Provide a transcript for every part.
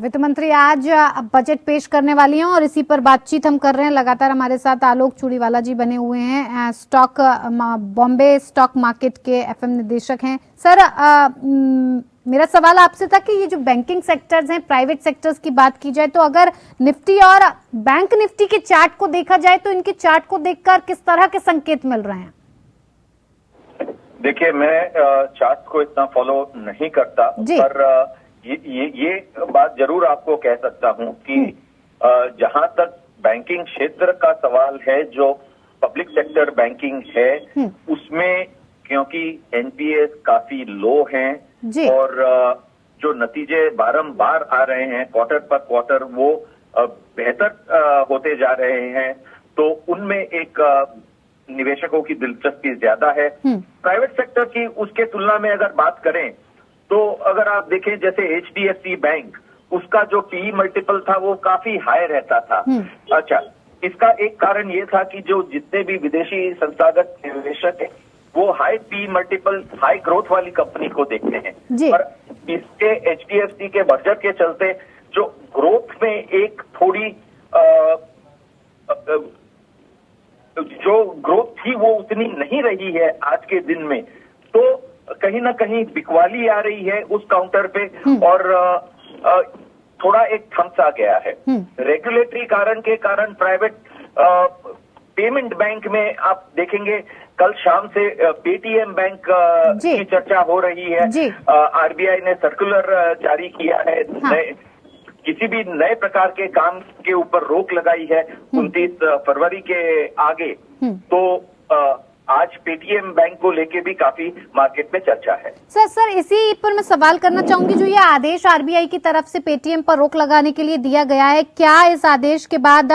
वित्त मंत्री आज बजट पेश करने वाली हैं और इसी पर बातचीत हम कर रहे हैं। लगातार हमारे साथ आलोक चूड़ीवाला जी बने हुए हैं, बॉम्बे स्टॉक मार्केट के एफएम निदेशक हैं। सर, मेरा सवाल आपसे था कि ये जो बैंकिंग सेक्टर्स हैं, प्राइवेट सेक्टर्स की बात की जाए तो अगर निफ्टी और बैंक निफ्टी के चार्ट को देखा जाए तो इनके चार्ट को देखकर किस तरह के संकेत मिल रहे हैं? देखिए, मैं चार्ट को इतना फॉलो नहीं करता, पर ये बात जरूर आपको कह सकता हूं कि जहां तक बैंकिंग क्षेत्र का सवाल है, जो पब्लिक सेक्टर बैंकिंग है, उसमें क्योंकि एनपीए काफी लो हैं और जो नतीजे बारंबार आ रहे हैं क्वार्टर पर क्वार्टर, वो बेहतर होते जा रहे हैं, तो उनमें एक निवेशकों की दिलचस्पी ज्यादा है। प्राइवेट सेक्टर की उसके तुलना में अगर बात करें तो अगर आप देखें, जैसे एचडीएफसी बैंक, उसका जो पीई मल्टीपल था वो काफी हाई रहता था। अच्छा, इसका एक कारण ये था कि जो जितने भी विदेशी संस्थागत निवेशक हैं वो high P multiple, high growth वाली कंपनी को देखते हैं, पर इसके एचडीएफसी के बजट के चलते जो ग्रोथ में एक थोड़ी जो ग्रोथ थी वो उतनी नहीं रही है आज के दिन में, तो कहीं ना कहीं बिकवाली आ रही है उस काउंटर पे और थोड़ा एक थम्स आ गया है। रेगुलेटरी कारण के कारण प्राइवेट पेमेंट बैंक में आप देखेंगे कल शाम से पेटीएम बैंक की चर्चा हो रही है। आरबीआई ने सर्कुलर जारी किया है, किसी भी नए प्रकार के काम के ऊपर रोक लगाई है 29 फरवरी के आगे। तो आज पेटीएम बैंक को लेके भी काफी मार्केट में चर्चा है। सर इसी पर मैं सवाल करना चाहूंगी, जो ये आदेश आरबीआई की तरफ से पेटीएम पर रोक लगाने के लिए दिया गया है, क्या इस आदेश के बाद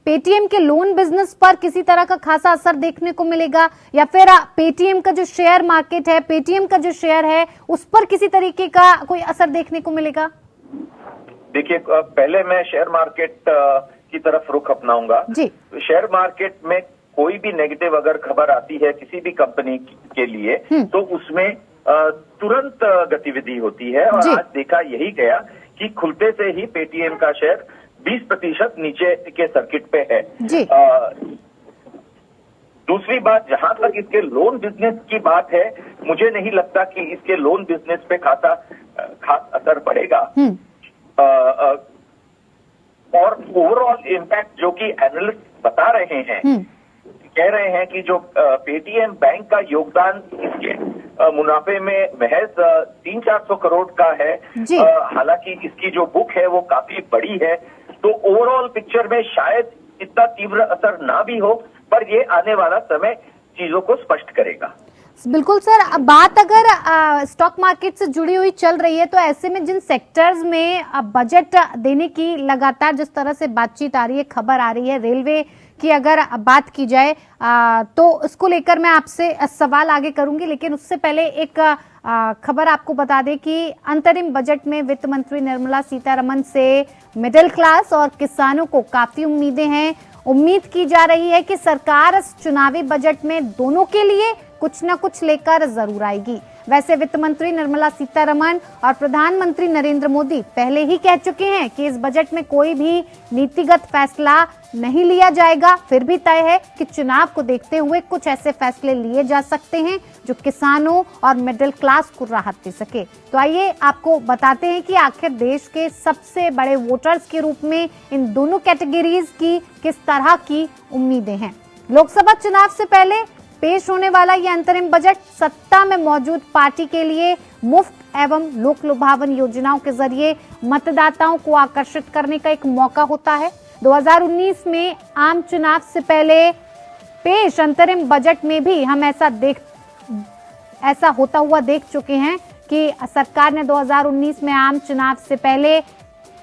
पेटीएम के लोन बिजनेस पर किसी तरह का खासा असर देखने को मिलेगा, या फिर पेटीएम का जो शेयर मार्केट है, पेटीएम का जो शेयर है, उस पर किसी तरीके का कोई असर देखने को मिलेगा? देखिए, पहले मैं शेयर मार्केट की तरफ रुख अपनाऊंगा। शेयर मार्केट में कोई भी नेगेटिव अगर खबर आती है किसी भी कंपनी के लिए तो उसमें तुरंत गतिविधि होती है, और आज देखा यही गया कि खुलते से ही पेटीएम का शेयर 20% नीचे के सर्किट पे है। दूसरी बात, जहां तक इसके लोन बिजनेस की बात है, मुझे नहीं लगता कि इसके लोन बिजनेस पे खास असर पड़ेगा। और ओवरऑल इम्पैक्ट जो कि एनालिस्ट बता रहे हैं, कह रहे हैं कि जो पेटीएम बैंक का योगदान इसके मुनाफे में महज 300-400 करोड़ का है, हालांकि इसकी जो बुक है वो काफी बड़ी है, तो ओवरऑल पिक्चर में शायद इतना तीव्र असर ना भी हो, पर ये आने वाला समय चीजों को स्पष्ट करेगा। बिल्कुल सर, अब बात अगर स्टॉक मार्केट से जुड़ी हुई चल रही है, तो ऐसे में जिन सेक्टर्स में बजट देने की लगातार जिस तरह से बातचीत आ रही है, खबर आ रही है, रेलवे की अगर बात की जाए तो उसको लेकर मैं आपसे सवाल आगे करूंगी, लेकिन उससे पहले एक खबर आपको बता दें कि अंतरिम बजट में वित्त मंत्री निर्मला सीतारमण से मिडिल क्लास और किसानों को काफी उम्मीदें हैं। उम्मीद की जा रही है कि सरकार इस चुनावी बजट में दोनों के लिए कुछ न कुछ लेकर जरूर आएगी। वैसे वित्त मंत्री निर्मला सीतारमण और प्रधानमंत्री नरेंद्र मोदी पहले ही कह चुके हैं कि इस बजट में कोई भी नीतिगत फैसला नहीं लिया जाएगा, फिर भी तय है कि चुनाव को देखते हुए कुछ ऐसे फैसले लिए जा सकते हैं जो किसानों और मिडिल क्लास को राहत दे सके। तो आइए आपको बताते हैं कि आखिर देश के सबसे बड़े वोटर्स के रूप में इन दोनों कैटेगरीज की किस तरह की उम्मीदें हैं। लोकसभा चुनाव से पहले पेश होने वाला ये अंतरिम बजट सत्ता में मौजूद पार्टी के लिए मुफ्त एवं लोक लुभावन योजनाओं के जरिए मतदाताओं को आकर्षित करने का एक मौका होता है। 2019 में आम चुनाव से पहले पेश अंतरिम बजट में भी हम ऐसा होता हुआ देख चुके हैं कि सरकार ने 2019 में आम चुनाव से पहले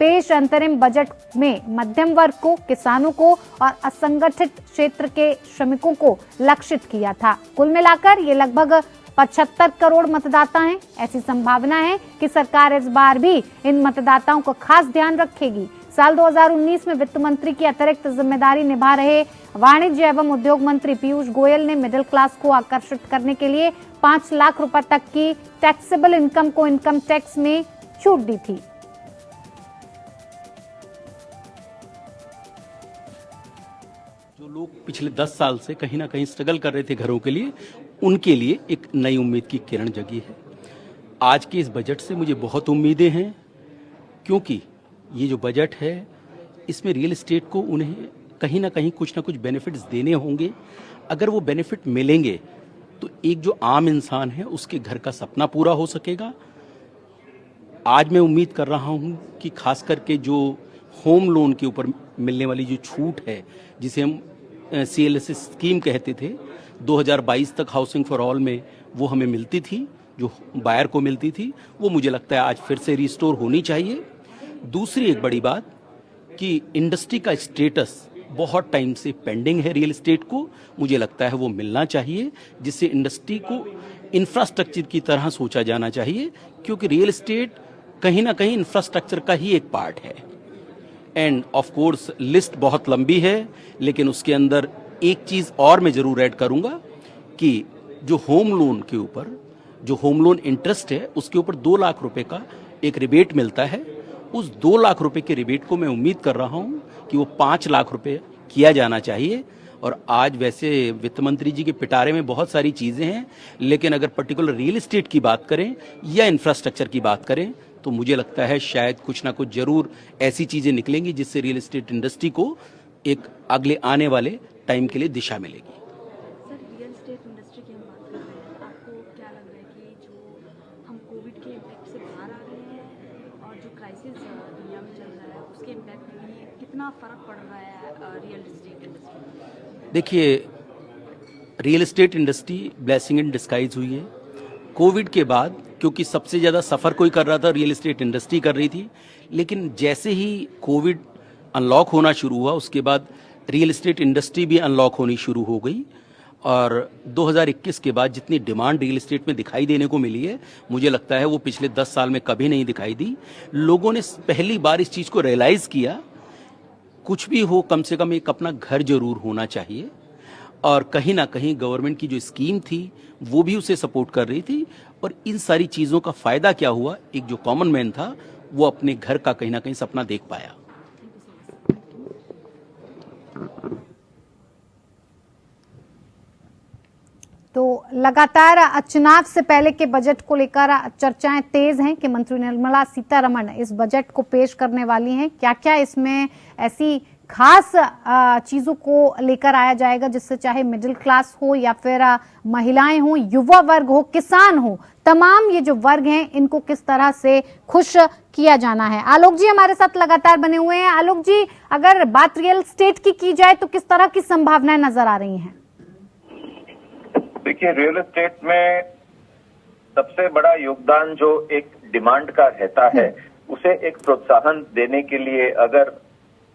पेश अंतरिम बजट में मध्यम वर्ग को, किसानों को और असंगठित क्षेत्र के श्रमिकों को लक्षित किया था। कुल मिलाकर ये लगभग 75 करोड़ मतदाता हैं। ऐसी संभावना है कि सरकार इस बार भी इन मतदाताओं का खास ध्यान रखेगी। साल 2019 में वित्त मंत्री की अतिरिक्त जिम्मेदारी निभा रहे वाणिज्य एवं उद्योग मंत्री पीयूष गोयल ने मिडिल क्लास को आकर्षित करने के लिए 5 लाख रुपए तक की टैक्सेबल इनकम को इनकम टैक्स में छूट दी थी। जो लोग पिछले 10 साल से कहीं ना कहीं स्ट्रगल कर रहे थे घरों के लिए, उनके लिए एक नई उम्मीद की किरण जगी है। आज के इस बजट से मुझे बहुत उम्मीदें हैं, क्योंकि ये जो बजट है इसमें रियल एस्टेट को उन्हें कहीं ना कुछ बेनिफिट्स देने होंगे। अगर वो बेनिफिट मिलेंगे तो एक जो आम इंसान है उसके घर का सपना पूरा हो सकेगा। आज मैं उम्मीद कर रहा हूं कि खास करके जो होम लोन के ऊपर मिलने वाली जो छूट है, जिसे हम CLSS स्कीम कहते थे, 2022 तक हाउसिंग फॉर ऑल में वो हमें मिलती थी, जो बायर को मिलती थी, वो मुझे लगता है आज फिर से रिस्टोर होनी चाहिए। दूसरी एक बड़ी बात कि इंडस्ट्री का स्टेटस बहुत टाइम से पेंडिंग है रियल एस्टेट को, मुझे लगता है वो मिलना चाहिए, जिससे इंडस्ट्री को इंफ्रास्ट्रक्चर की तरह सोचा जाना चाहिए, क्योंकि रियल एस्टेट कहीं ना कहीं इंफ्रास्ट्रक्चर का ही एक पार्ट है। एंड ऑफ कोर्स लिस्ट बहुत लंबी है, लेकिन उसके अंदर एक चीज और मैं जरूर ऐड करूंगा कि जो होम लोन के ऊपर जो होम लोन इंटरेस्ट है उसके ऊपर 2 लाख रुपए का एक रिबेट मिलता है। उस 2 लाख रुपए के रिबेट को मैं उम्मीद कर रहा हूं कि वो 5 लाख रुपए किया जाना चाहिए। और आज वैसे वित्त मंत्री जी के पिटारे में बहुत सारी चीजें हैं, लेकिन अगर पर्टिकुलर रियल एस्टेट की बात करें या इंफ्रास्ट्रक्चर की बात करें तो मुझे लगता है शायद कुछ ना कुछ जरूर ऐसी चीजें निकलेंगी जिससे रियल एस्टेट इंडस्ट्री को एक अगले आने वाले टाइम के लिए दिशा मिलेगी। सर, रियल एस्टेट इंडस्ट्री की हम बात कर रहे हैं, आपको क्या लग रहा है कि जो हम कोविड के इम्पैक्ट से बाहर आ रहे हैं और जो क्राइसिस दुनिया में चल रहा है उसके इम्पैक्ट में कितना फर्क पड़ रहा है रियल एस्टेट इंडस्ट्री में? देखिए, real estate industry blessing in disguise हुई है कोविड के बाद, क्योंकि सबसे ज्यादा सफर कोई कर रहा था रियल एस्टेट इंडस्ट्री कर रही थी। लेकिन जैसे ही कोविड अनलॉक होना शुरू हुआ उसके बाद रियल एस्टेट इंडस्ट्री भी अनलॉक होनी शुरू हो गई, और 2021 के बाद जितनी डिमांड रियल एस्टेट में दिखाई देने को मिली है, मुझे लगता है वो पिछले 10 साल में कभी नहीं दिखाई दी। लोगों ने पहली बार इस चीज को रियलाइज किया, कुछ भी हो कम से कम एक अपना घर जरूर होना चाहिए, और कहीं ना कहीं गवर्नमेंट की जो स्कीम थी वो भी उसे सपोर्ट कर रही थी। और इन सारी चीजों का फायदा क्या हुआ, एक जो कॉमन मैन था वो अपने घर का कहीं ना कहीं सपना देख पाया। तो लगातार चुनाव से पहले के बजट को लेकर चर्चाएं तेज हैं कि मंत्री निर्मला सीतारमण इस बजट को पेश करने वाली हैं। क्या क्या इसमें ऐसी खास चीजों को लेकर आया जाएगा जिससे चाहे मिडिल क्लास हो या फिर महिलाएं हो, युवा वर्ग हो, किसान हो, तमाम ये जो वर्ग हैं इनको किस तरह से खुश किया जाना है। आलोक जी हमारे साथ लगातार बने हुए हैं। आलोक जी, अगर बात रियल एस्टेट की जाए तो किस तरह की संभावनाएं नजर आ रही हैं? देखिए, रियल एस्टेट में सबसे बड़ा योगदान जो एक डिमांड का रहता है उसे एक प्रोत्साहन देने के लिए अगर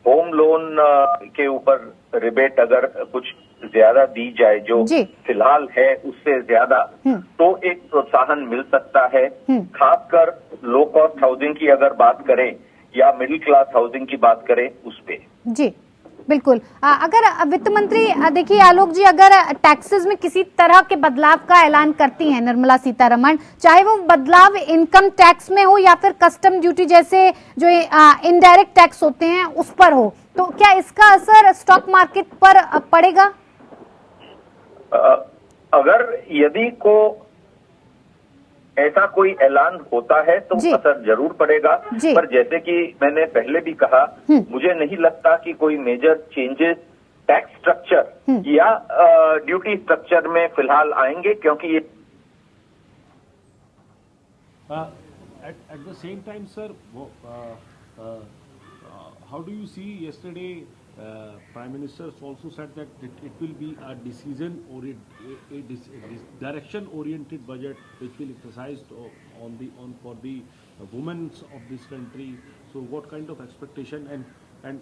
होम लोन के ऊपर रिबेट अगर कुछ ज्यादा दी जाए जो फिलहाल है उससे ज्यादा, तो एक प्रोत्साहन मिल सकता है। खासकर लो कॉस्ट हाउसिंग की अगर बात करें या मिडिल क्लास हाउसिंग की बात करें उस पे। जी बिल्कुल। अगर वित्त मंत्री, देखिए आलोक जी, अगर टैक्सेस में किसी तरह के बदलाव का ऐलान करती हैं निर्मला सीतारमण, चाहे वो बदलाव इनकम टैक्स में हो या फिर कस्टम ड्यूटी जैसे जो इनडायरेक्ट टैक्स होते हैं उस पर हो, तो क्या इसका असर स्टॉक मार्केट पर पड़ेगा? अगर यदि को ऐसा कोई ऐलान होता है तो असर जरूर पड़ेगा, पर जैसे कि मैंने पहले भी कहा, मुझे नहीं लगता कि कोई मेजर चेंजेस टैक्स स्ट्रक्चर या ड्यूटी स्ट्रक्चर में फिलहाल आएंगे, क्योंकि ये at the same time, sir, how do you see yesterday Prime Minister also said that it will be a direction-oriented budget which will emphasize for the women of this country. So, what kind of expectation and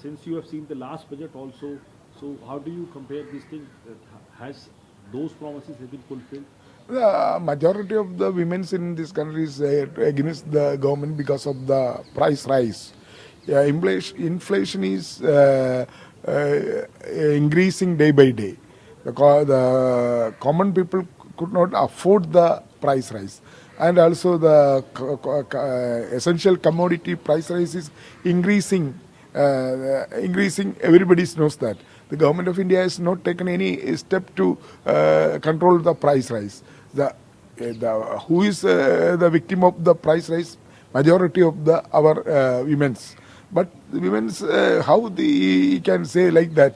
since you have seen the last budget also, so how do you compare this thing? Has those promises have been fulfilled? The majority of the women in this country is against the government because of the price rise. Inflation is increasing day by day. The common people could not afford the price rise, and also the essential commodity price rise is increasing increasing. Everybody knows that. The government of India has not taken any step to control the price rise. Who is the victim of the price rise? Majority of our women's. But women's, how you can say like that?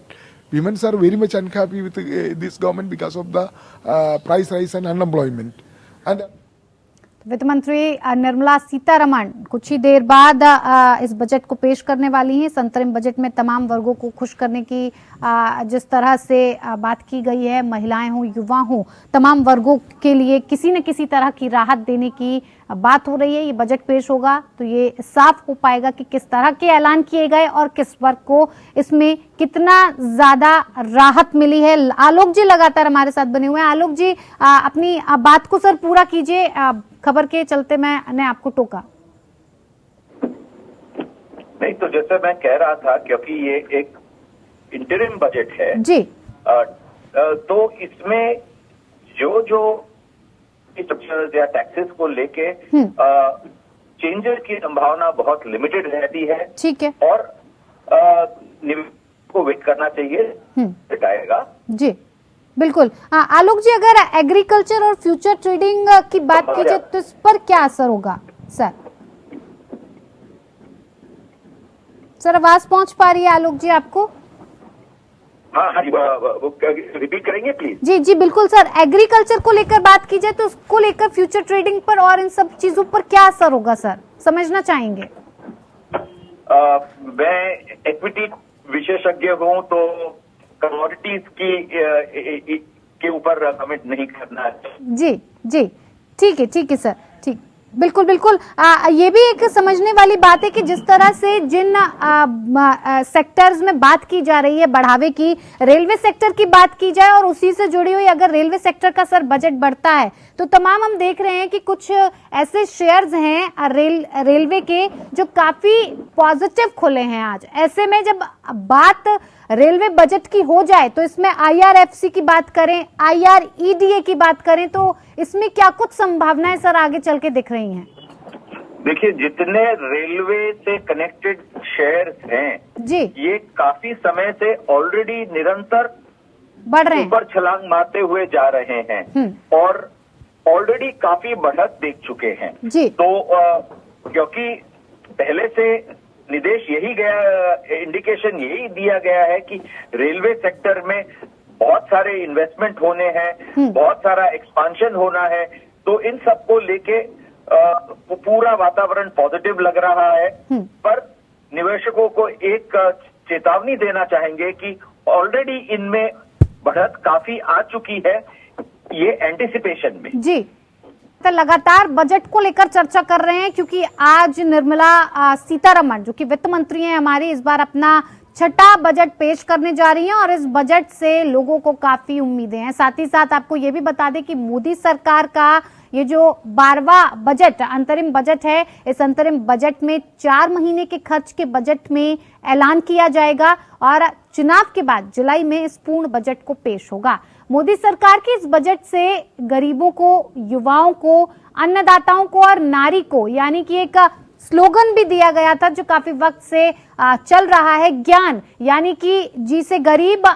Women's are very much unhappy with this government because of the price rise and unemployment. And वित्त मंत्री निर्मला सीतारमण कुछ ही देर बाद इस budget को पेश करने वाली हैं। इस अंतरिम बजट में तमाम वर्गों को खुश करने की जिस तरह से बात की गई है, महिलाएं हों, युवा हों, तमाम वर्गों के लिए किसी न किसी तरह की राहत देने की बात हो रही है। ये बजट पेश होगा तो ये साफ हो पाएगा कि किस तरह के ऐलान किए गए और किस वर्ग को इसमें कितना ज्यादा राहत मिली है। आलोक जी लगातार हमारे साथ बने हुए हैं। आलोक जी, अपनी बात को सर पूरा कीजिए, खबर के चलते मैंने आपको टोका। नहीं, तो जैसे मैं कह रहा था, क्योंकि ये एक इंटरिम बजट है जी, तो इसमें जो स्ट्रक्चर्स या टैक्सेस को लेके चेंजेस की संभावना बहुत लिमिटेड रहती है। ठीक है, और को वेट करना चाहिए आएगा जी, बिल्कुल। आलोक जी, अगर एग्रीकल्चर और फ्यूचर ट्रेडिंग की बात की जाए तो इस पर क्या असर होगा सर? सर, आवाज पहुंच पा रही है आलोक जी आपको? हाँ, रिपीट करेंगे प्लीज? जी जी बिल्कुल सर। एग्रीकल्चर को लेकर बात की जाए तो उसको लेकर फ्यूचर ट्रेडिंग पर और इन सब चीजों पर क्या असर होगा सर, समझना चाहेंगे। मैं इक्विटी विशेषज्ञ हूं, तो कमोडिटीज के ऊपर कमेंट नहीं करना है। जी जी, ठीक है सर, ठीक, बिल्कुल बिल्कुल। ये भी एक समझने वाली बात है कि जिस तरह से जिन सेक्टर्स में बात की जा रही है बढ़ावे की, रेलवे सेक्टर की बात की जाए और उसी से जुड़ी हुई अगर रेलवे सेक्टर का सर बजट बढ़ता है तो तमाम हम देख रहे हैं कि कुछ ऐसे शेयर्स हैं रेलवे के जो काफी पॉजिटिव खुले हैं आज। ऐसे में जब बात रेलवे बजट की हो जाए तो इसमें IRFC की बात करें, IREDA की बात करें, तो इसमें क्या कुछ संभावनाएं सर आगे चल के दिख रही हैं? देखिए, जितने रेलवे से कनेक्टेड शेयर्स हैं जी, ये काफी समय से ऑलरेडी निरंतर बढ़ रहे हैं, ऊपर छलांग मारते हुए जा रहे हैं और ऑलरेडी काफी बढ़त देख चुके हैं जी। तो क्योंकि पहले से निर्देश यही गया, इंडिकेशन यही दिया गया है कि रेलवे सेक्टर में बहुत सारे इन्वेस्टमेंट होने हैं, बहुत सारा एक्सपांशन होना है, तो इन सबको लेके पूरा वातावरण पॉजिटिव लग रहा है। पर निवेशकों को एक चेतावनी देना चाहेंगे कि ऑलरेडी इनमें बढ़त काफी आ चुकी है, ये एंटिसिपेशन में। जी, तो लगातार बजट को लेकर चर्चा कर रहे हैं क्योंकि आज निर्मला सीतारमण जो कि वित्त मंत्री हैं हमारी, इस बार अपना छठा बजट पेश करने जा रही हैं और इस बजट से लोगों को काफी उम्मीदें हैं। साथ ही साथ आपको ये भी बता दें कि मोदी सरकार का ये जो 12वां बजट अंतरिम बजट है, इस अंतरिम बजट में 4 महीने के खर्च के बजट में ऐलान किया जाएगा और चुनाव के बाद जुलाई में इस पूर्ण बजट को पेश होगा। मोदी सरकार के इस बजट से गरीबों को, युवाओं को, अन्नदाताओं को और नारी को, यानी कि एक स्लोगन भी दिया गया था जो काफी वक्त से चल रहा है, ज्ञान, यानी कि जी से गरीब,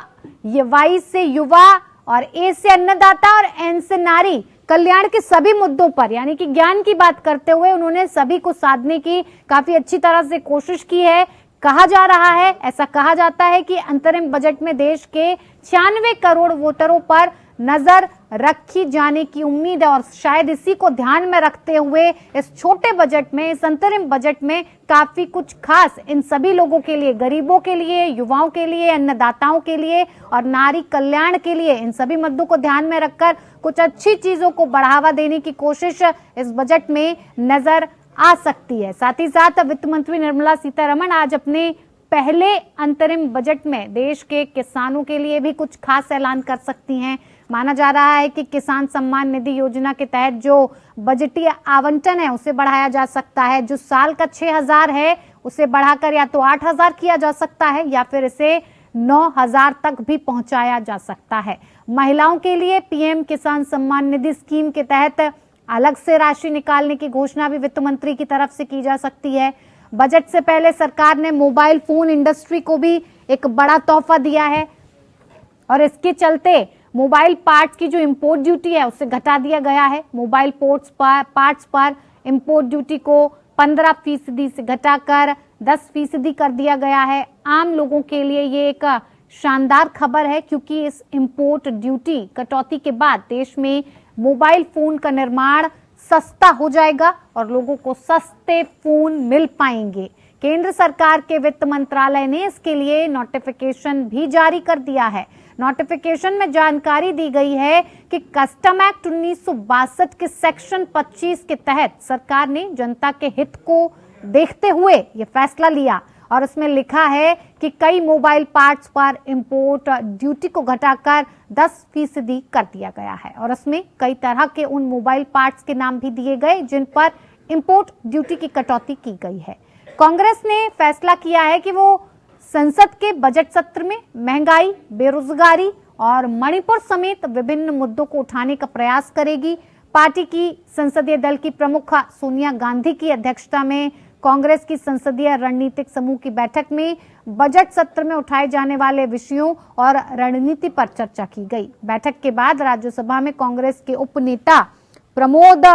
वाई से युवा और ए से अन्नदाता और एन से नारी, कल्याण के सभी मुद्दों पर यानी कि ज्ञान की बात करते हुए उन्होंने सभी को साधने की काफी अच्छी तरह से कोशिश की है। कहा जा रहा है, ऐसा कहा जाता है कि अंतरिम बजट में देश के 96 करोड़ वोटरों पर नजर रखी जाने की उम्मीद है और शायद इसी को ध्यान में रखते हुए इस छोटे बजट में, इस अंतरिम बजट में काफी कुछ खास इन सभी लोगों के लिए, गरीबों के लिए, युवाओं के लिए, अन्नदाताओं के लिए और नारी कल्याण के लिए, इन सभी मुद्दों को ध्यान में रखकर कुछ अच्छी चीजों को बढ़ावा देने की कोशिश इस बजट में नजर आ सकती है। साथ ही साथ वित्त मंत्री निर्मला सीतारमण आज अपने पहले अंतरिम बजट में देश के किसानों के लिए भी कुछ खास ऐलान कर सकती हैं। माना जा रहा है कि किसान सम्मान निधि योजना के तहत जो बजटीय आवंटन है उसे बढ़ाया जा सकता है। जो साल का 6,000 है उसे बढ़ाकर या तो 8,000 किया जा सकता है या फिर इसे 9,000 तक भी पहुंचाया जा सकता है। महिलाओं के लिए PM किसान सम्मान निधि स्कीम के तहत अलग से राशि निकालने की घोषणा भी वित्त मंत्री की तरफ से की जा सकती है। बजट से पहले सरकार ने मोबाइल फोन इंडस्ट्री को भी एक बड़ा तोहफा दिया है और इसके चलते मोबाइल पार्ट्स की जो इंपोर्ट ड्यूटी है उसे घटा दिया गया है। मोबाइल पार्ट्स पर इंपोर्ट ड्यूटी को 15% से घटाकर 10% कर दिया गया है। आम लोगों के लिए ये एक शानदार खबर है क्योंकि इस इंपोर्ट ड्यूटी कटौती के बाद देश में मोबाइल फोन का निर्माण सस्ता हो जाएगा और लोगों को सस्ते फोन मिल पाएंगे। केंद्र सरकार के वित्त मंत्रालय ने इसके लिए नोटिफिकेशन भी जारी कर दिया है। नोटिफिकेशन में जानकारी दी गई है कि कस्टम एक्ट 1962 के सेक्शन 25 के तहत सरकार ने जनता के हित को देखते हुए ये फैसला लिया और इसमें लिखा है कि कई मोबाइल पार्ट्स पर इंपोर्ट ड्यूटी को घटाकर 10% कर दिया गया है और इसमें कई तरह के उन मोबाइल पार्ट्स के नाम भी दिए गए जिन पर इंपोर्ट ड्यूटी की कटौती की गई है। कांग्रेस ने फैसला किया है कि वो संसद के बजट सत्र में महंगाई, बेरोजगारी और मणिपुर समेत विभिन्न मुद्दों को उठाने का प्रयास करेगी। पार्टी की संसदीय दल की प्रमुख सोनिया गांधी की अध्यक्षता में कांग्रेस की संसदीय रणनीतिक समूह की बैठक में बजट सत्र में उठाए जाने वाले विषयों और रणनीति पर चर्चा की गई। बैठक के बाद राज्यसभा में कांग्रेस के उपनेता प्रमोद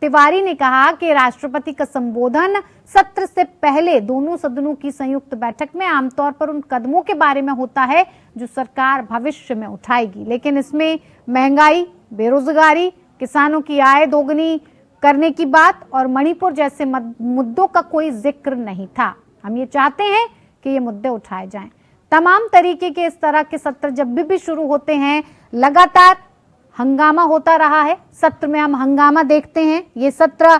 तिवारी ने कहा कि राष्ट्रपति का संबोधन सत्र से पहले दोनों सदनों की संयुक्त बैठक में आमतौर पर उन कदमों के बारे में होता है जो सरकार भविष्य में उठाएगी, लेकिन इसमें महंगाई, बेरोजगारी, किसानों की आय दोगुनी करने की बात और मणिपुर जैसे मुद्दों का कोई जिक्र नहीं था। हम ये चाहते हैं कि ये मुद्दे उठाए जाएं। तमाम तरीके के इस तरह के सत्र जब भी शुरू होते हैं लगातार हंगामा होता रहा है। सत्र में हम हंगामा देखते हैं। ये सत्र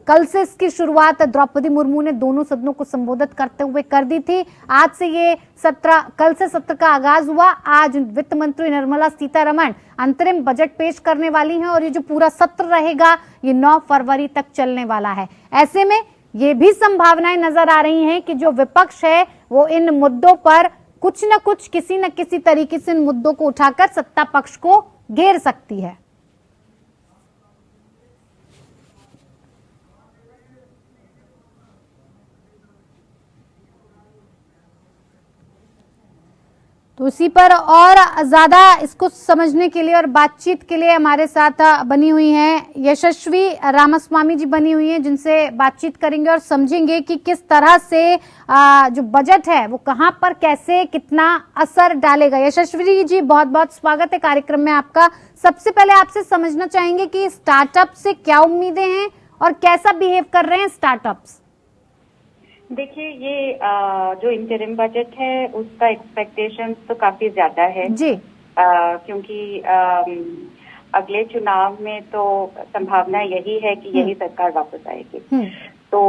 कल से इसकी शुरुआत द्रौपदी मुर्मू ने दोनों सदनों को संबोधित करते हुए कर दी थी। आज से ये कल से सत्र का आगाज हुआ। आज वित्त मंत्री निर्मला सीतारमण अंतरिम बजट पेश करने वाली हैं और ये जो पूरा सत्र रहेगा ये 9 फरवरी तक चलने वाला है। ऐसे में ये भी संभावनाएं नजर आ रही हैं कि जो विपक्ष है वो इन मुद्दों पर कुछ न कुछ किसी न किसी तरीके से इन मुद्दों को उठाकर सत्ता पक्ष को घेर सकती है। तो इसी पर और ज्यादा इसको समझने के लिए और बातचीत के लिए हमारे साथ बनी हुई हैं यशस्वी रामास्वामी जी बनी हुई हैं, जिनसे बातचीत करेंगे और समझेंगे कि किस तरह से जो बजट है वो कहां पर कैसे कितना असर डालेगा। यशस्वी जी बहुत बहुत स्वागत है कार्यक्रम में आपका। सबसे पहले आपसे समझना चाहेंगे कि स्टार्टअप से क्या उम्मीदें हैं और कैसा बिहेव कर रहे हैं स्टार्टअप्स। देखिए ये जो इंटरिम बजट है उसका एक्सपेक्टेशंस तो काफी ज्यादा है जी, क्योंकि अगले चुनाव में तो संभावना यही है कि यही सरकार वापस आएगी। तो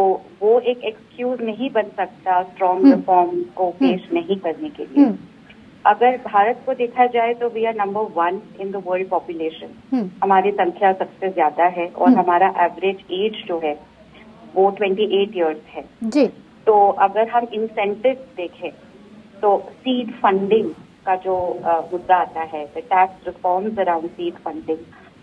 वो एक एक्सक्यूज नहीं बन सकता स्ट्रॉन्ग रिफॉर्म को पेश नहीं करने के लिए। अगर भारत को देखा जाए तो we are number 1 in the world population. हमारी संख्या सबसे ज्यादा है और हमारा एवरेज एज जो है वो 28 इयर्स है जी। तो अगर हम इंसेंटिव देखें तो सीड फंडिंग का जो मुद्दा आता है, the tax reforms around seed funding,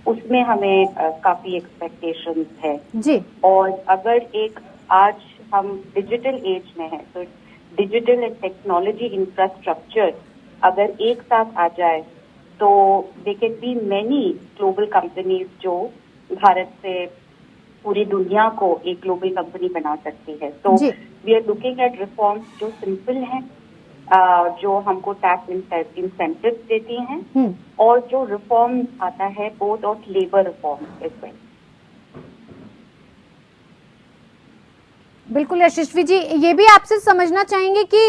उसमें हमें काफी एक्सपेक्टेशंस है जी। और अगर एक आज हम डिजिटल एज में है तो डिजिटल एंड टेक्नोलॉजी इंफ्रास्ट्रक्चर अगर एक साथ आ जाए तो they can be many global companies जो भारत से पूरी दुनिया को एक ग्लोबल कंपनी बना सकती है। तो we are looking at reforms जो सिंपल हैं, जो हमको टैक्स इंसेंटिव देती हैं और जो रिफॉर्म आता है both of labour reform as well. बिल्कुल यशस्वी जी, ये भी आपसे समझना चाहेंगे कि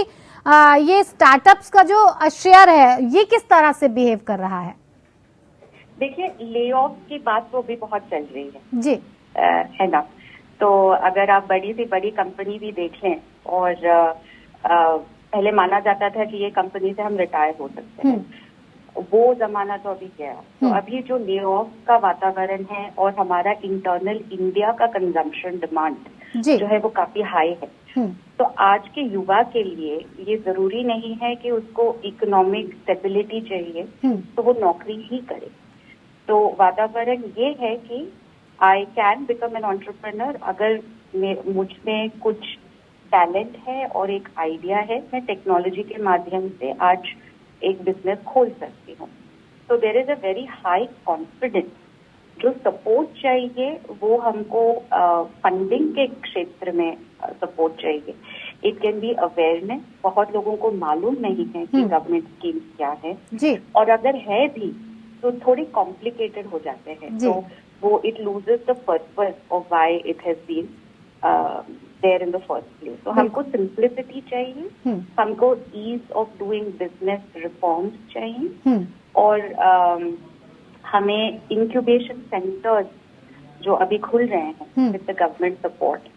ये स्टार्टअप्स का जो शेयर है ये किस तरह से बिहेव कर रहा है। देखिए ले ऑफ की बात तो अभी बहुत चल रही है जी, है ना। तो अगर आप बड़ी से बड़ी कंपनी भी देख लें और पहले माना जाता था कि ये कंपनी से हम रिटायर हो सकते हैं, वो जमाना तो अभी गया। तो अभी जो ले ऑफ का वातावरण है और हमारा इंटरनल इंडिया का कंजम्पशन डिमांड जो है वो काफी हाई है। तो आज के युवा के लिए ये जरूरी नहीं है कि उसको इकोनॉमिक स्टेबिलिटी चाहिए तो वो नौकरी ही करे। तो वातावरण ये है कि I can become an entrepreneur अगर मुझ में कुछ टैलेंट है और एक आइडिया है, मैं टेक्नोलॉजी के माध्यम से आज एक बिजनेस खोल सकती हूँ। तो there is a very high confidence. जो सपोर्ट चाहिए वो हमको फंडिंग के क्षेत्र में सपोर्ट चाहिए। It can be awareness. बहुत लोगों को मालूम नहीं है कि गवर्नमेंट स्कीम क्या है जी। और अगर है भी तो थोड़ी कॉम्प्लिकेटेड हो जाते हैं, तो वो it loses the purpose of why it has been there in the first place. तो हमको सिंप्लिसिटी चाहिए, हमको ease of doing business reforms चाहिए और हमें इंक्यूबेशन सेंटर्स जो अभी खुल रहे हैं विद द गवर्नमेंट सपोर्ट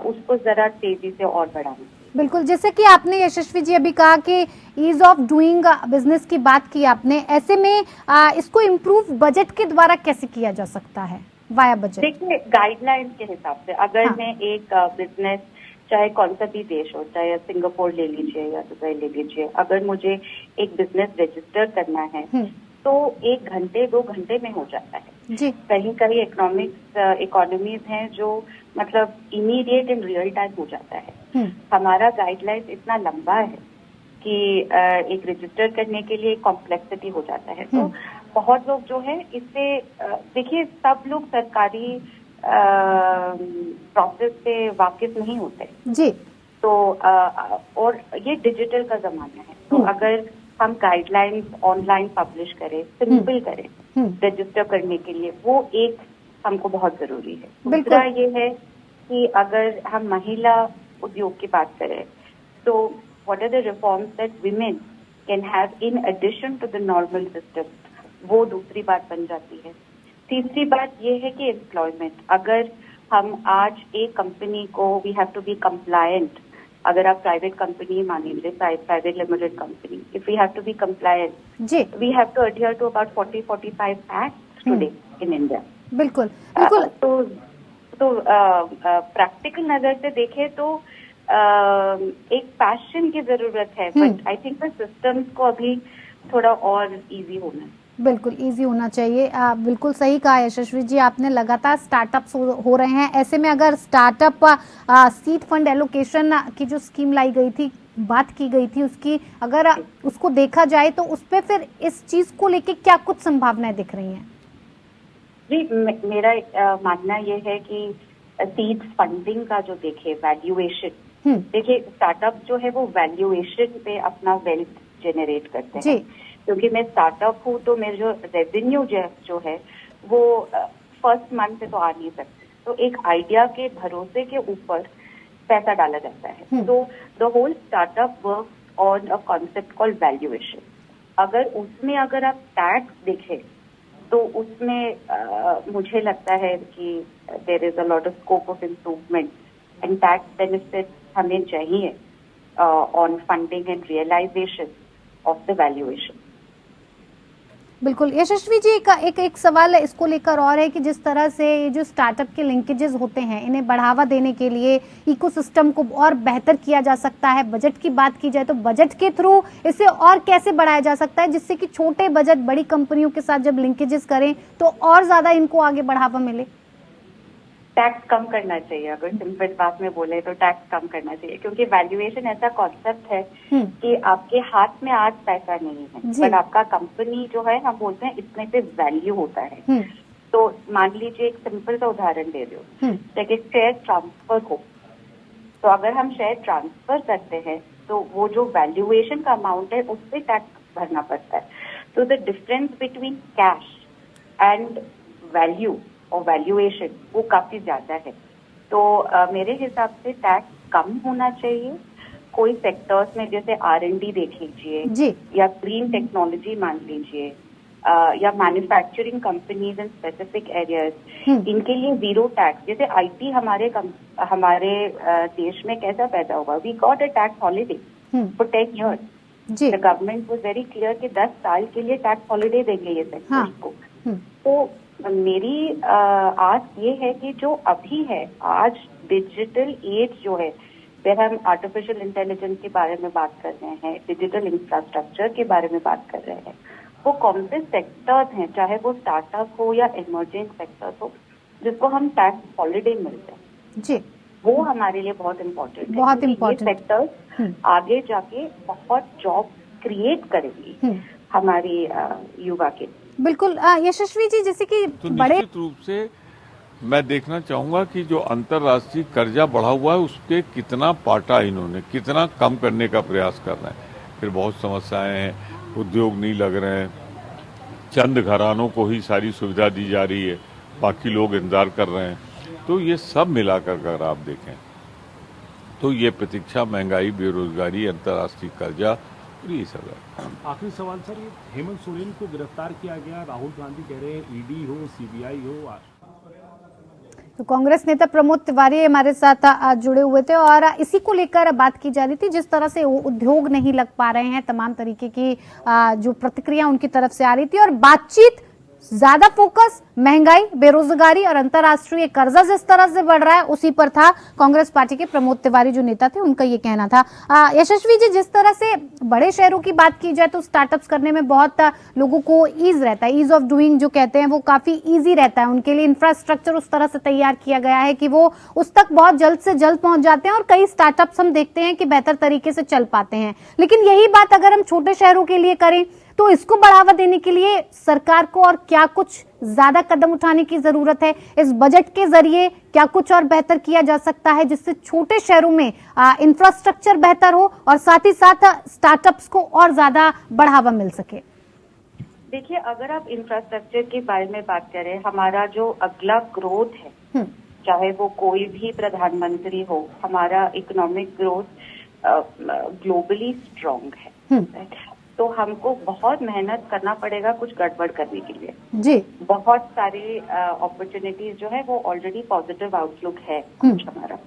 उसको जरा तेजी से और बढ़ाना। बिल्कुल, जैसे कि आपने यशस्वी जी अभी कहा कि ईज ऑफ डूइंग बिजनेस की बात की आपने, ऐसे में इसको इम्प्रूव बजट के द्वारा कैसे किया जा सकता है वाया बजट? देखिए, गाइडलाइंस के हिसाब से अगर मैं एक बिजनेस, चाहे कौन सा भी देश हो, चाहे सिंगापुर ले लीजिए या दुबई ले लीजिए, अगर मुझे एक बिजनेस रजिस्टर करना है तो 1 घंटे 2 घंटे में हो जाता है जी। कहीं कहीं इकोनॉमीज हैं जो मतलब इमीडिएट एंड रियल टाइम हो जाता है। हमारा गाइडलाइंस इतना लंबा है कि एक रजिस्टर करने के लिए कॉम्प्लेक्सिटी हो जाता है। तो बहुत लोग जो है इससे देखिए, सब लोग सरकारी प्रोसेस से वाकिफ नहीं होते जी। तो और ये डिजिटल का जमाना है, तो अगर हम गाइडलाइंस ऑनलाइन पब्लिश करें, सिंपल करें रजिस्टर करने के लिए, वो एक हमको बहुत जरूरी है। दूसरा ये है कि अगर हम महिला उद्योग की बात करें तो what are the reforms that women can have in addition to the normal system, वो दूसरी बात बन जाती है। तीसरी बात ये है कि एम्प्लॉयमेंट, अगर हम आज एक कंपनी को we have to be compliant, अगर आप प्राइवेट कंपनी मान लीजिए, private limited company, if we have to be compliant we have to adhere to about 40-45 acts today in India. बिल्कुल बिल्कुल। तो प्रैक्टिकल नजर से देखें तो एक पैशन की जरूरत है, but I think the systems को अभी थोड़ा और इजी होना है। बिल्कुल इजी होना चाहिए। बिल्कुल सही कहा यशस्वी जी आपने, लगातार स्टार्टअप्स हो रहे हैं, ऐसे में अगर स्टार्टअप सीड फंड एलोकेशन की जो स्कीम लाई गई थी, बात की गई थी उसकी, अगर उसको देखा जाए तो उस पे फिर इस चीज को लेके क्या कुछ संभावनाएं दिख रही हैं? जी, मेरा मानना ये है कि सीड फंडिंग का जो देखे वैल्यूएशन, देखिए स्टार्टअप जो है वो वैल्यूएशन पे अपना वेल्थ जेनरेट करते हैं, क्योंकि मैं स्टार्टअप हूँ तो मेरे जो रेवेन्यू जो है वो फर्स्ट मंथ से तो आ नहीं सकते, तो एक आइडिया के भरोसे के ऊपर पैसा डाला जाता है। तो the whole startup work on a concept called valuation. अगर आप टैक्स देखें तो उसमें मुझे लगता है कि there is a lot of scope of improvement and tax benefit हमें चाहिए on funding and realisation of the valuation. बिल्कुल यशस्वी जी, एक सवाल इसको लेकर और है कि जिस तरह से ये जो स्टार्टअप के लिंकेजेस होते हैं, इन्हें बढ़ावा देने के लिए इकोसिस्टम को और बेहतर किया जा सकता है। बजट की बात की जाए तो बजट के थ्रू इसे और कैसे बढ़ाया जा सकता है जिससे कि छोटे बजट बड़ी कंपनियों के साथ जब लिंकेजेस करें तो और ज्यादा इनको आगे बढ़ावा मिले? टैक्स कम करना चाहिए, अगर सिंपल बात में बोले तो टैक्स कम करना चाहिए, क्योंकि वैल्यूएशन ऐसा कॉन्सेप्ट है कि आपके हाथ में आज पैसा नहीं है, बट आपका कंपनी जो है, हम बोलते हैं इसमें पे वैल्यू होता है। तो मान लीजिए एक सिंपल सा उदाहरण दे रही हूँ, जैसे शेयर ट्रांसफर हो, तो अगर हम शेयर ट्रांसफर करते हैं तो वो जो वैल्यूएशन का अमाउंट है उस पर टैक्स भरना पड़ता है। तो the difference between cash and value और वैल्यूएशन वो काफी ज्यादा है। तो मेरे हिसाब से टैक्स कम होना चाहिए। कोई सेक्टर्स में जैसे R&D देख लीजिए या ग्रीन टेक्नोलॉजी मान लीजिए या manufacturing companies in specific areas, इनके लिए जीरो टैक्स। जैसे IT हमारे देश में कैसा पैदा होगा, we got a tax holiday for 10 years। The government was very clear कि 10 साल के लिए टैक्स हॉलीडे देंगे ये सेक्टर्स को। तो मेरी आस ये है कि जो अभी है, आज डिजिटल एज जो है, फिर हम आर्टिफिशियल इंटेलिजेंस के बारे में बात कर रहे हैं, डिजिटल इंफ्रास्ट्रक्चर के बारे में बात कर रहे हैं, वो कौन से सेक्टर्स हैं, चाहे वो स्टार्टअप हो या इमर्जिंग सेक्टर्स हो, जिसको हम टैक्स हॉलीडे मिलते हैं। जी वो हमारे लिए बहुत इम्पोर्टेंट है, बहुत क्योंकि important। ये सेक्टर्स आगे जाके बहुत जॉब क्रिएट करेंगी हमारी युवा के। बिल्कुल यशस्वी जी, जैसे कि तो बड़े निश्चित रूप से मैं देखना चाहूंगा कि जो अंतर्राष्ट्रीय कर्जा बढ़ा हुआ है उसके कितना पाटा इन्होंने कितना कम करने का प्रयास कर रहे हैं। फिर बहुत समस्याएं हैं, उद्योग नहीं लग रहे हैं, चंद घरानों को ही सारी सुविधा दी जा रही है, बाकी लोग इंतजार कर रहे हैं। तो ये सब मिलाकर अगर आप देखें तो ये प्रतीक्षा, महंगाई, बेरोजगारी, अंतर्राष्ट्रीय कर्जा और ये सब है। आखिरी सवाल सर, ये हेमंत सोरेन को गिरफ्तार किया गया, राहुल गांधी कह रहे हैं ईडी हो, सीबीआई हो। तो कांग्रेस नेता प्रमोद तिवारी हमारे साथ आज जुड़े हुए थे और इसी को लेकर बात की जा रही थी, जिस तरह से उद्योग नहीं लग पा रहे हैं, तमाम तरीके की जो प्रतिक्रिया उनकी तरफ से आ रही थी और बातचीत ज्यादा फोकस महंगाई, बेरोजगारी और अंतर्राष्ट्रीय कर्जा जिस तरह से बढ़ रहा है उसी पर था। कांग्रेस पार्टी के प्रमोद तिवारी जो नेता थे उनका ये कहना था। यशस्वी जी, जिस तरह से बड़े शहरों की बात की जाए तो स्टार्टअप्स करने में बहुत लोगों को ईज रहता है, ईज ऑफ डूइंग जो कहते हैं वो काफी ईजी रहता है उनके लिए। इंफ्रास्ट्रक्चर उस तरह से तैयार किया गया है कि वो उस तक बहुत जल्द से जल्द पहुंच जाते हैं और कई स्टार्टअप्स हम देखते हैं कि बेहतर तरीके से चल पाते हैं। लेकिन यही बात अगर हम छोटे शहरों के लिए करें तो इसको बढ़ावा देने के लिए सरकार को और क्या कुछ ज्यादा कदम उठाने की जरूरत है? इस बजट के जरिए क्या कुछ और बेहतर किया जा सकता है जिससे छोटे शहरों में इंफ्रास्ट्रक्चर बेहतर हो और साथ ही साथ स्टार्टअप्स को और ज्यादा बढ़ावा मिल सके? देखिए, अगर आप इंफ्रास्ट्रक्चर के बारे में बात करें, हमारा जो अगला ग्रोथ है, चाहे वो कोई भी प्रधानमंत्री हो, हमारा इकोनॉमिक ग्रोथ ग्लोबली स्ट्रांग है। तो हमको बहुत मेहनत करना पड़ेगा कुछ गड़बड़ करने के लिए जी। बहुत सारे अपॉर्चुनिटीज जो है वो ऑलरेडी पॉजिटिव आउटलुक है कुछ हमारा।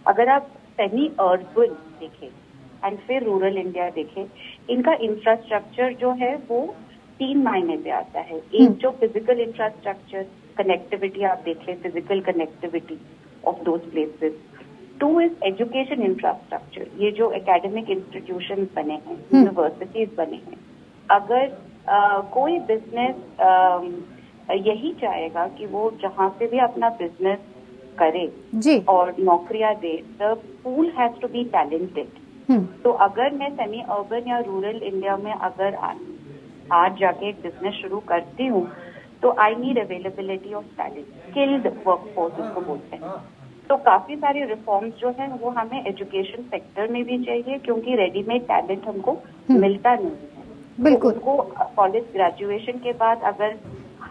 अगर आप सेमी अर्बन देखें एंड फिर रूरल इंडिया देखें, इनका इंफ्रास्ट्रक्चर जो है वो 3 मायने पे आता है। एक जो फिजिकल इंफ्रास्ट्रक्चर कनेक्टिविटी आप देख लें, physical connectivity of those places. 2 is education infrastructure, ये जो एकेडमिक इंस्टीट्यूशंस बने हैं, यूनिवर्सिटीज बने हैं। अगर कोई बिजनेस यही चाहेगा कि वो जहाँ से भी अपना बिजनेस करे जी और नौकरियां दे, the pool has to be talented. तो अगर मैं सेमी अर्बन या रूरल इंडिया में अगर आज जाके एक बिजनेस शुरू करती हूँ तो I need availability of talent, skilled workforce उसको बोलते हैं। तो काफी सारे रिफॉर्म्स जो है वो हमें एजुकेशन सेक्टर में भी चाहिए, क्योंकि रेडीमेड टैलेंट हमको मिलता नहीं है। बिल्कुल। तो उनको कॉलेज ग्रेजुएशन के बाद अगर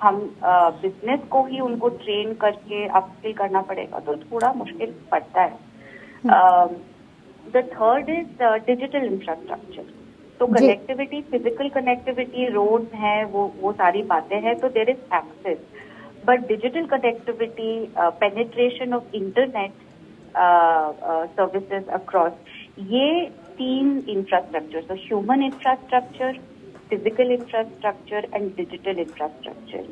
हम बिजनेस को ही उनको ट्रेन करके अपस्किल करना पड़ेगा तो थोड़ा मुश्किल पड़ता है। The third is digital infrastructure. तो कनेक्टिविटी, फिजिकल कनेक्टिविटी, रोड्स हैं, वो सारी बातें हैं, तो there is access. But digital connectivity, penetration of internet services across, ये 3 infrastructure, so human infrastructure, physical infrastructure and digital infrastructure,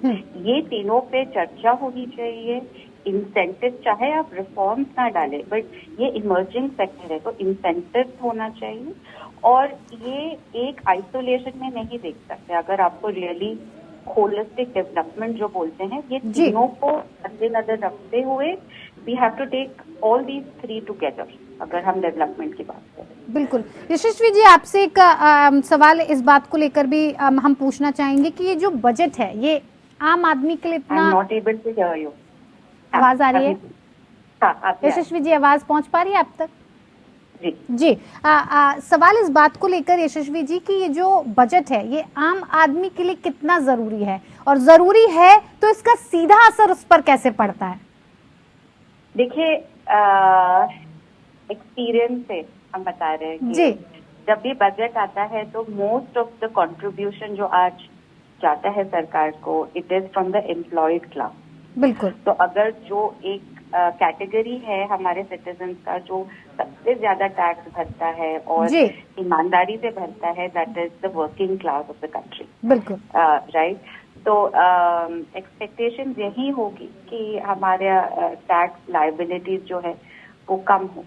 ये तीनों पे चर्चा होनी चाहिए। इंसेंटिव, चाहे आप रिफॉर्म्स ना डालें, बट ये इमर्जिंग सेक्टर है तो इंसेंटिव होना चाहिए। और ये एक आइसोलेशन में नहीं देख सकते। अगर आपको रियली होलिस्टिक डेवलपमेंट जो बोलते हैं, ये तीनों को मद्देनजर रखते हुए we have to take all these 3 together अगर हम डेवलपमेंट की बात करें। बिल्कुल। यशस्वी जी, आपसे एक सवाल इस बात को लेकर भी हम पूछना चाहेंगे कि ये जो बजट है ये आम आदमी के लिए इतना not able to hear you. आवाज आ रही है? हाँ, यशस्वी जी, आवाज पहुंच पा रही है आप तक? जी। सवाल इस बात को लेकर यशस्वी जी कि ये जो बजट है ये आम आदमी के लिए कितना जरूरी है, और जरूरी है तो इसका सीधा असर उस पर कैसे पड़ता है? देखिए, एक्सपीरियंस से हम बता रहे हैं कि जब भी बजट आता है तो मोस्ट ऑफ द कंट्रीब्यूशन जो आज जाता है सरकार को, it is from the employed class. बिल्कुल। तो अगर जो एक कैटेगरी है हमारे सिटीजन्स का जो सबसे ज्यादा टैक्स भरता है और ईमानदारी से भरता है, that is the working class of the country. बिल्कुल। राइट। तो एक्सपेक्टेशन यही होगी कि हमारे टैक्स लायबिलिटीज जो है वो कम हो,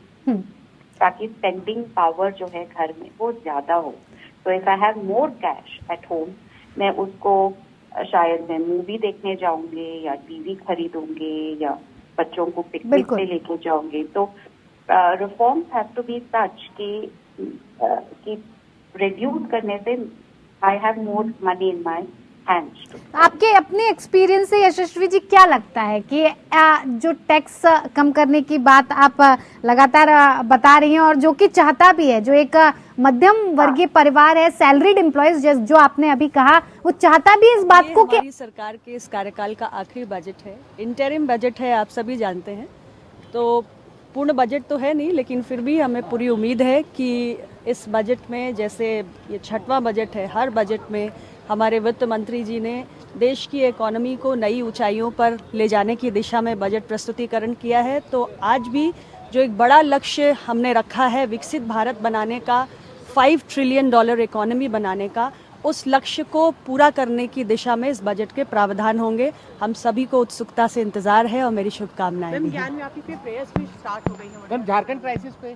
ताकि स्पेंडिंग पावर जो है घर में वो ज्यादा हो। तो if I have more cash at home, मैं उसको शायद मैं मूवी देखने जाऊंगी या टीवी खरीदूंगी या बच्चों को पिकनिक पे लेके जाऊंगी। तो रिफॉर्म्स हैव टू बी सच कि रिड्यूस करने से I have more money in my hands. आपके अपने एक्सपीरियंस से यशस्वी जी क्या लगता है कि जो टैक्स कम करने की बात आप लगातार बता रही हैं और जो कि चाहता भी है, जो एक मध्यम वर्गीय परिवार है, सैलरीड एम्प्लॉयज जो आपने अभी कहा, वो चाहता भी इस बात को कि हमारी सरकार के इस कार्यकाल का आखिरी बजट है, इंटरिम बजट है, आप सभी जानते हैं। तो पूर्ण बजट तो है नहीं, लेकिन फिर भी हमें पूरी उम्मीद है कि इस बजट में, जैसे ये 6वां बजट है, हर बजट में हमारे वित्त मंत्री जी ने देश की इकोनॉमी को नई ऊंचाइयों पर ले जाने की दिशा में बजट प्रस्तुतिकरण किया है। तो आज भी जो एक बड़ा लक्ष्य हमने रखा है विकसित भारत बनाने का, $5 ट्रिलियन इकोनॉमी बनाने का, उस लक्ष्य को पूरा करने की दिशा में इस बजट के प्रावधान होंगे। हम सभी को उत्सुकता से इंतजार है और मेरी शुभकामनाएं भी हैं। झारखंड क्राइसिस पे